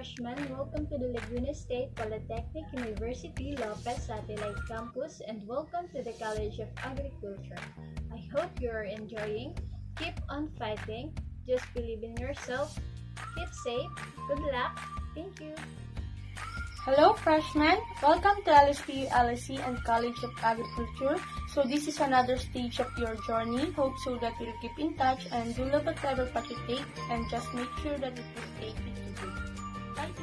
freshmen. Welcome to the Laguna State Polytechnic University Lopez Satellite Campus and welcome to the College of Agriculture. I hope you are enjoying. Keep on fighting. Just believe in yourself. Keep safe. Good luck. Thank you. Hello freshmen! Welcome to LSPU, LSC and College of Agriculture. So this is another stage of your journey. Hope so that you'll keep in touch and do love whatever path you take and just make sure that it will take you to good. Bye!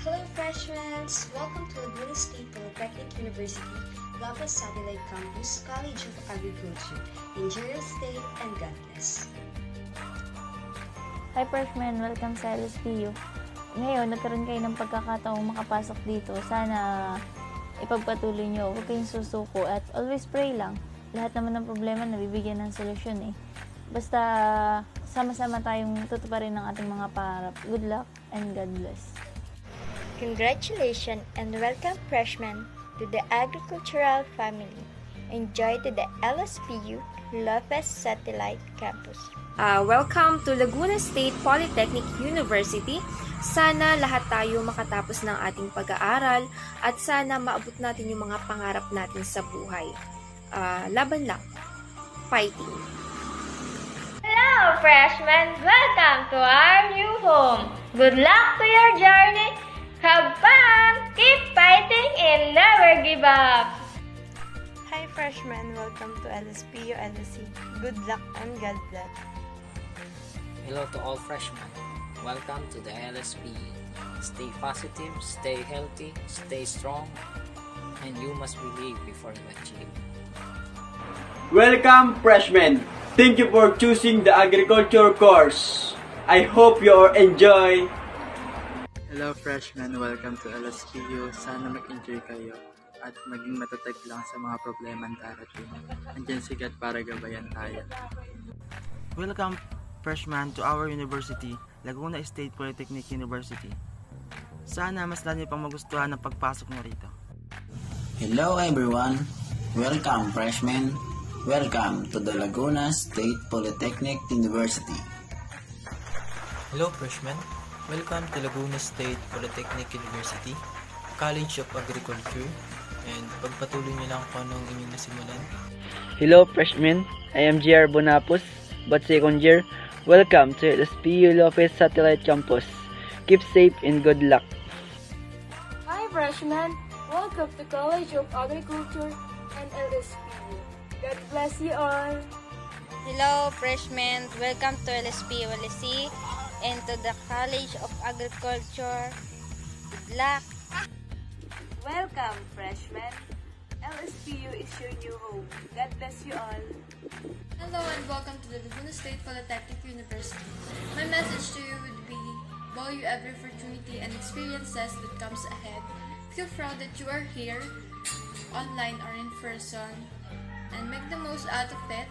Hello freshmen! Welcome to Laguna State Polytechnic University, Lopez Satellite Campus, College of Agriculture. Enjoy your stay and God bless. Hi freshmen! Welcome sa LSPU. Ngayon, nagkaroon kayo ng pagkakataong makapasok dito. Sana ipagpatuloy nyo. Huwag kayong susuko at always pray lang. Lahat naman ng problema nabibigyan ng solusyon eh. Basta sama-sama tayong tutuparin ng ating mga pangarap. Good luck and God bless. Congratulations and welcome freshmen to the agricultural family. Enjoy to the LSPU Lopez Satellite Campus. Welcome to Laguna State Polytechnic University. Sana lahat tayo makatapos ng ating pag-aaral at sana maabot natin yung mga pangarap natin sa buhay. Laban lang. Fighting! Hello, freshmen! Welcome to our new home! Good luck to your journey! Have fun! Keep fighting and never give up! Hi, freshmen! Welcome to LSPU LSC. Good luck and God bless. Hello to all freshmen. Welcome to the LSP. Stay positive, stay healthy, stay strong, and you must believe before you achieve. Welcome, freshmen! Thank you for choosing the agriculture course. I hope you all enjoy. Hello, freshmen! Welcome to LSPU. Sana mag-enjoy kayo at maging matatag lang sa mga problema ang darating. Andiyan si God para gabayan tayo. Welcome, freshmen, to our university, Laguna State Polytechnic University. Sana mas lalo pang magustuhan ang pagpasok mo rito. Hello everyone! Welcome freshmen! Welcome to the Laguna State Polytechnic University. Hello freshmen! Welcome to Laguna State Polytechnic University, College of Agriculture, and pagpatuloy niyo lang kung anong inyong nasimulan. Hello freshmen! I am JR Bonapos, but second year. Welcome to LSPU Lopez Satellite Campus. Keep safe and good luck. Hi freshmen! Welcome to College of Agriculture and LSPU. God bless you all! Hello freshmen! Welcome to LSPU LSC and to the College of Agriculture. Good luck! Welcome, freshmen! LSPU is your new home. God bless you all! Hello and welcome to the Laguna State Polytechnic University. My message to you would be, value every opportunity and experiences that comes ahead. Feel proud that you are here, online or in person, and make the most out of it.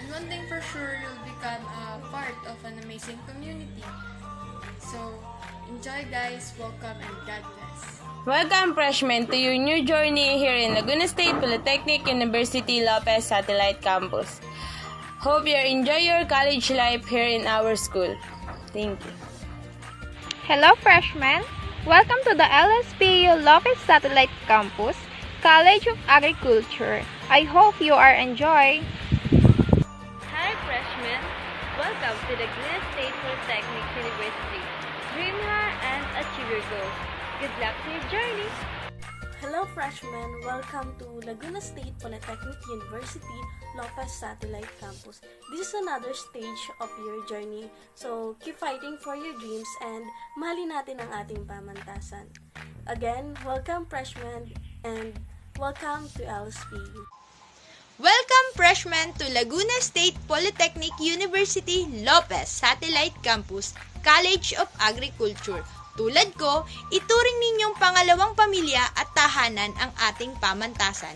And one thing for sure, you'll become a part of an amazing community. So, enjoy guys, welcome and God bless. Welcome freshmen to your new journey here in Laguna State Polytechnic University Lopez Satellite Campus. Hope you enjoy your college life here in our school. Thank you. Hello, freshmen! Welcome to the LSPU Lopez Satellite Campus, College of Agriculture. I hope you are enjoy. Hi, freshmen! Welcome to the Laguna State Polytechnic University. Dream high and achieve your goals. Good luck to your journey! Hello freshmen! Welcome to Laguna State Polytechnic University, Lopez Satellite Campus. This is another stage of your journey. So, keep fighting for your dreams and mahalin natin ang ating pamantasan. Again, welcome freshmen and welcome to LSPU. Welcome freshmen to Laguna State Polytechnic University, Lopez Satellite Campus, College of Agriculture. Tulad ko, ituring ninyong pangalawang pamilya at tahanan ang ating pamantasan.